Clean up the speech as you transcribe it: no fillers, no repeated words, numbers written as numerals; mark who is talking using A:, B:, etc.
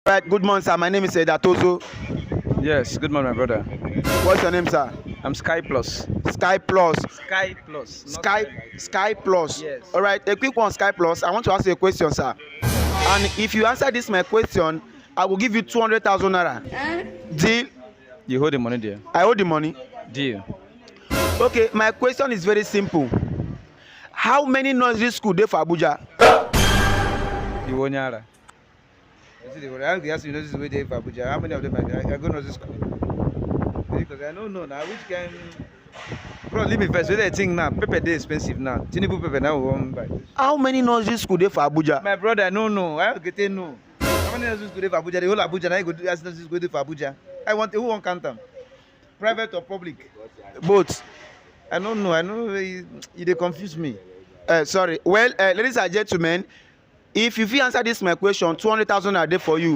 A: Right, good morning, sir. My name is Edatozo.
B: Yes, good morning, my brother.
A: What's your name, sir?
B: I'm Sky Plus.
A: Sky Plus.
B: Sky Plus.
A: Sky Plus.
B: Yes.
A: All right, a quick one, Sky Plus. I want to ask you a question, sir. And if you answer this my question, I will give you 200,000 naira. Deal?
B: You hold the money there.
A: I owe the money.
B: Deal.
A: Okay, my question is very simple. How many nursery school dey for Abuja?
B: You want Nyara. I ask you, this is where they for Abuja. How many of them are going to this school? Because I don't know now which can. Bro, leave me first. What do you think now? Pepper dey expensive now. Tinubu pepper now we won't buy this.
A: How many nursery school dey for Abuja?
B: My brother, I don't know. I get to know. How many nursery school dey for Abuja? The whole Abuja. Now you go do ask nursery school dey for Abuja. Who won't count them? Private or public?
A: Both.
B: I don't know. I know they confuse me.
A: Sorry. Well, ladies and gentlemen, if you fit answer this my question, 200,000 are there for you.